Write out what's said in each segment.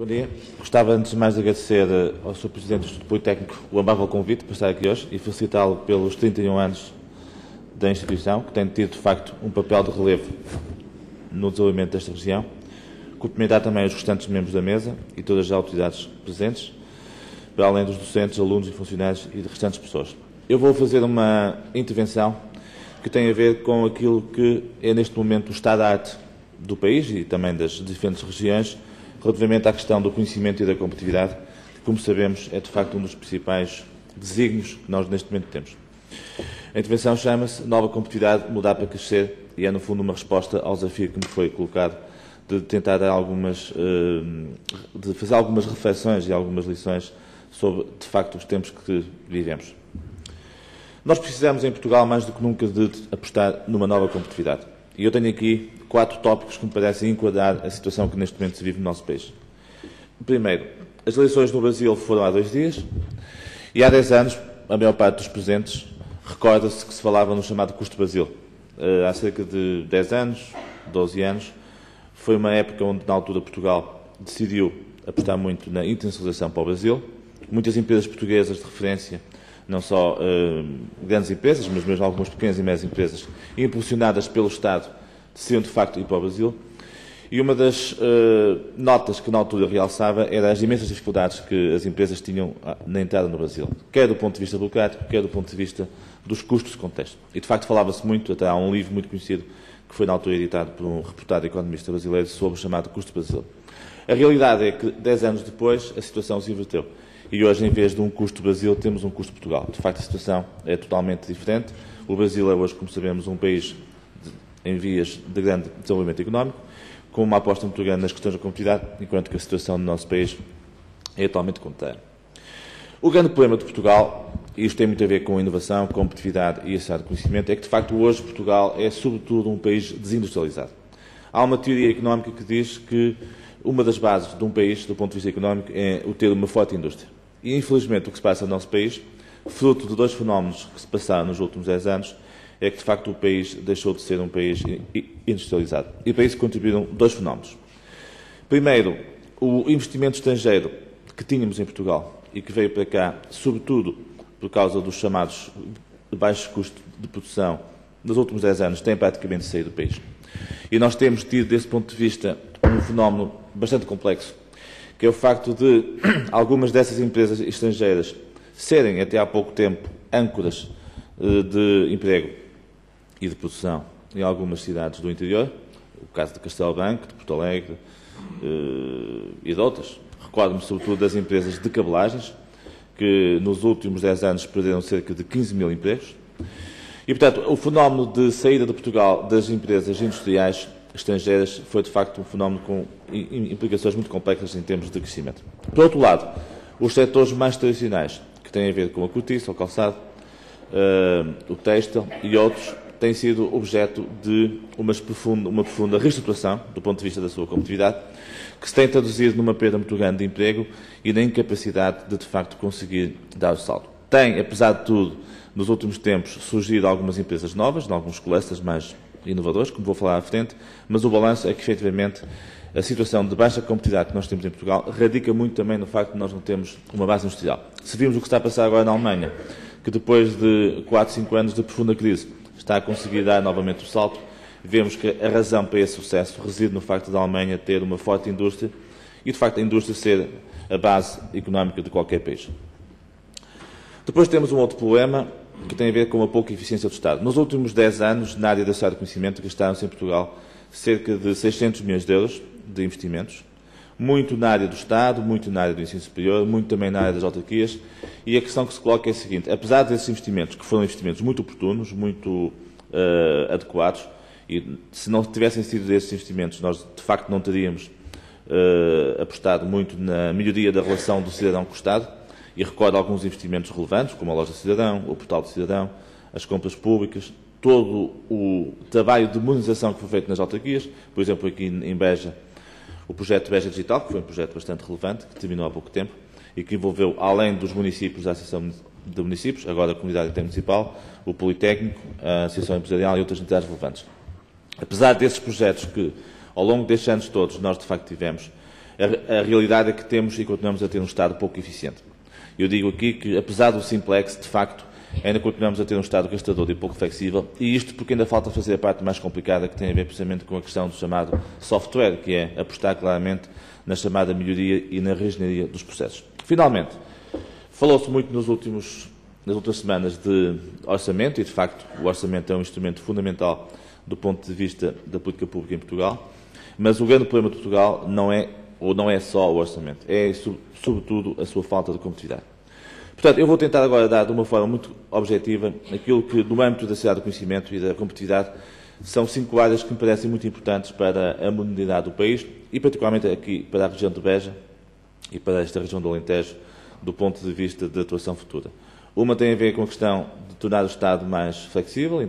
Bom dia. Gostava, antes de mais, de agradecer ao Sr. Presidente do Instituto Politécnico o amável convite para estar aqui hoje e felicitá-lo pelos 31 anos da instituição, que tem tido, de facto, um papel de relevo no desenvolvimento desta região. Cumprimentar também os restantes membros da mesa e todas as autoridades presentes, para além dos docentes, alunos e funcionários e de restantes pessoas. Eu vou fazer uma intervenção que tem a ver com aquilo que é, neste momento, o estado da arte do país e também das diferentes regiões, relativamente à questão do conhecimento e da competitividade, que, como sabemos, é de facto um dos principais desígnios que nós neste momento temos. A intervenção chama-se Nova Competitividade, Mudar para Crescer, e é, no fundo, uma resposta ao desafio que me foi colocado de tentar dar de fazer algumas reflexões e algumas lições sobre, de facto, os tempos que vivemos. Nós precisamos, em Portugal, mais do que nunca, de apostar numa nova competitividade. E eu tenho aqui 4 tópicos que me parecem enquadrar a situação que neste momento se vive no nosso país. Primeiro, as eleições no Brasil foram há 2 dias e há 10 anos, a maior parte dos presentes recorda-se que se falava no chamado Custo Brasil. Há cerca de 10 anos, 12 anos, foi uma época onde, na altura, Portugal decidiu apostar muito na internacionalização para o Brasil. Muitas empresas portuguesas de referência, não só grandes empresas, mas mesmo algumas pequenas e médias empresas, impulsionadas pelo Estado, decidiram de facto ir para o Brasil. E uma das notas que na altura realçava era as imensas dificuldades que as empresas tinham na entrada no Brasil, quer do ponto de vista burocrático, quer do ponto de vista dos custos de contexto. E de facto falava-se muito, até há um livro muito conhecido, que foi na altura editado por um reputado economista brasileiro, sobre o chamado Custo Brasil. A realidade é que 10 anos depois a situação se inverteu. E hoje, em vez de um custo Brasil, temos um custo Portugal. De facto, a situação é totalmente diferente. O Brasil é hoje, como sabemos, um país em vias de grande desenvolvimento económico, com uma aposta muito grande nas questões da competitividade, enquanto que a situação do nosso país é totalmente contrária. O grande problema de Portugal, e isto tem muito a ver com a inovação, competitividade e acesso ao conhecimento, é que, de facto, hoje Portugal é, sobretudo, um país desindustrializado. Há uma teoria económica que diz que uma das bases de um país, do ponto de vista económico, é o ter uma forte indústria. E, infelizmente, o que se passa no nosso país, fruto de 2 fenómenos que se passaram nos últimos 10 anos, é que, de facto, o país deixou de ser um país industrializado. E para isso contribuíram 2 fenómenos. Primeiro, o investimento estrangeiro que tínhamos em Portugal e que veio para cá, sobretudo por causa dos chamados baixos custos de produção, nos últimos 10 anos, tem praticamente saído do país. E nós temos tido, desse ponto de vista, um fenómeno bastante complexo, que é o facto de algumas dessas empresas estrangeiras serem, até há pouco tempo, âncoras de emprego e de produção em algumas cidades do interior, o caso de Castelo Branco, de Porto Alegre e de outras. Recordo-me, sobretudo, das empresas de cabelagens, que nos últimos 10 anos perderam cerca de 15 mil empregos. E, portanto, o fenómeno de saída de Portugal das empresas industriais estrangeiras foi, de facto, um fenómeno com implicações muito complexas em termos de crescimento. Por outro lado, os setores mais tradicionais, que têm a ver com a cortiça, o calçado, o têxtil e outros, têm sido objeto de uma profunda reestruturação, do ponto de vista da sua competitividade, que se tem traduzido numa perda muito grande de emprego e na incapacidade de facto, conseguir dar o salto. Tem, apesar de tudo, nos últimos tempos, surgido algumas empresas novas, em alguns clusters mais inovadores, como vou falar à frente, mas o balanço é que, efetivamente, a situação de baixa competitividade que nós temos em Portugal radica muito também no facto de nós não termos uma base industrial. Se vimos o que está a passar agora na Alemanha, que depois de 4, 5 anos de profunda crise está a conseguir dar novamente o salto, vemos que a razão para esse sucesso reside no facto da Alemanha ter uma forte indústria e, de facto, a indústria ser a base económica de qualquer país. Depois temos um outro problema que tem a ver com a pouca eficiência do Estado. Nos últimos 10 anos, na área da ciência do conhecimento, gastaram-se em Portugal cerca de 600 milhões de euros de investimentos, muito na área do Estado, muito na área do ensino superior, muito também na área das autarquias, e a questão que se coloca é a seguinte: apesar desses investimentos, que foram investimentos muito oportunos, muito adequados, e se não tivessem sido esses investimentos, nós de facto não teríamos apostado muito na melhoria da relação do cidadão com o Estado, e recordo alguns investimentos relevantes, como a Loja Cidadão, o Portal do Cidadão, as compras públicas, todo o trabalho de modernização que foi feito nas autarquias, por exemplo, aqui em Beja, o projeto Beja Digital, que foi um projeto bastante relevante, que terminou há pouco tempo, e que envolveu, além dos municípios, a Associação de Municípios, agora a Comunidade Intermunicipal, o Politécnico, a Associação Empresarial e outras entidades relevantes. Apesar desses projetos que, ao longo destes anos todos, nós de facto tivemos, A realidade é que temos e continuamos a ter um Estado pouco eficiente. Eu digo aqui que, apesar do simplex, de facto, ainda continuamos a ter um Estado gastador e pouco flexível, e isto porque ainda falta fazer a parte mais complicada, que tem a ver precisamente com a questão do chamado software, que é apostar claramente na chamada melhoria e na reengenharia dos processos. Finalmente, falou-se muito nas últimas semanas de orçamento, e de facto o orçamento é um instrumento fundamental do ponto de vista da política pública em Portugal, mas o grande problema de Portugal não é só o orçamento, é sobretudo a sua falta de competitividade. Portanto, eu vou tentar agora dar de uma forma muito objetiva aquilo que, no âmbito da sociedade do conhecimento e da competitividade, são 5 áreas que me parecem muito importantes para a modernidade do país e, particularmente, aqui para a região de Beja e para esta região do Alentejo, do ponto de vista de atuação futura. Uma tem a ver com a questão de tornar o Estado mais flexível,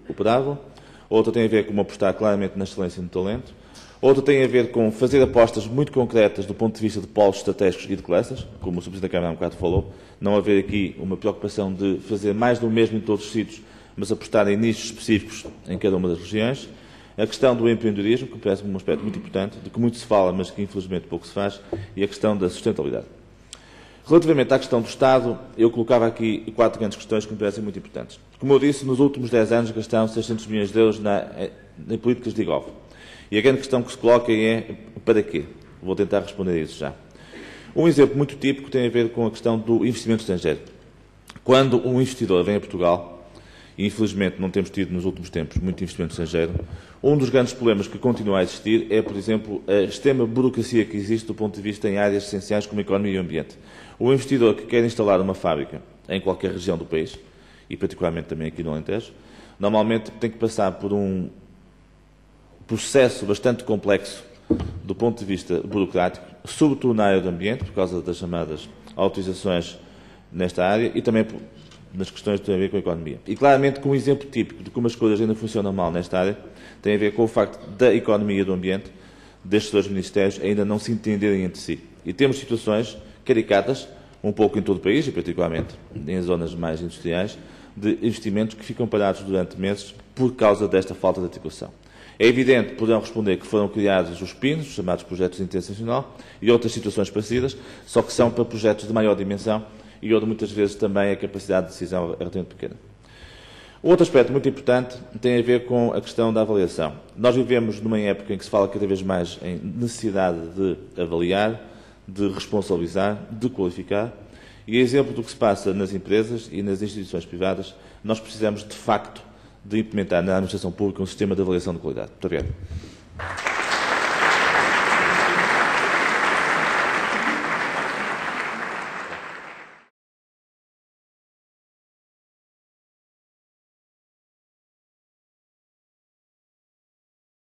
operável. Outra tem a ver com apostar claramente na excelência e no talento. Outra tem a ver com fazer apostas muito concretas do ponto de vista de polos estratégicos e de clusters, como o Sr. Presidente da Câmara há um bocado falou. Não haver aqui uma preocupação de fazer mais do mesmo em todos os sítios, mas apostar em nichos específicos em cada uma das regiões. A questão do empreendedorismo, que parece-me um aspecto muito importante, de que muito se fala, mas que infelizmente pouco se faz, e a questão da sustentabilidade. Relativamente à questão do Estado, eu colocava aqui 4 grandes questões que me parecem muito importantes. Como eu disse, nos últimos 10 anos gastaram 600 milhões de euros em políticas de IGOV. E a grande questão que se coloca é para quê? Vou tentar responder a isso já. Um exemplo muito típico tem a ver com a questão do investimento estrangeiro. Quando um investidor vem a Portugal, e infelizmente não temos tido nos últimos tempos muito investimento estrangeiro, um dos grandes problemas que continua a existir é, por exemplo, a extrema burocracia que existe do ponto de vista em áreas essenciais como a economia e o ambiente. O investidor que quer instalar uma fábrica em qualquer região do país, e particularmente também aqui no Alentejo, normalmente tem que passar por um processo bastante complexo do ponto de vista burocrático, sobretudo na área do ambiente, por causa das chamadas autorizações nesta área e também nas questões que têm a ver com a economia. E claramente, com um exemplo típico de como as coisas ainda funcionam mal nesta área, tem a ver com o facto da economia e do ambiente, destes 2 ministérios, ainda não se entenderem entre si. E temos situações caricatas, um pouco em todo o país, e particularmente em zonas mais industriais, de investimentos que ficam parados durante meses por causa desta falta de articulação. É evidente, poderão responder, que foram criados os PINs, os chamados projetos de interesse nacional, e outras situações parecidas, só que são para projetos de maior dimensão e onde muitas vezes também a capacidade de decisão é relativamente pequena. Outro aspecto muito importante tem a ver com a questão da avaliação. Nós vivemos numa época em que se fala cada vez mais em necessidade de avaliar, de responsabilizar, de qualificar, e exemplo do que se passa nas empresas e nas instituições privadas, nós precisamos, de facto, de implementar na administração pública um sistema de avaliação de qualidade. Muito obrigado.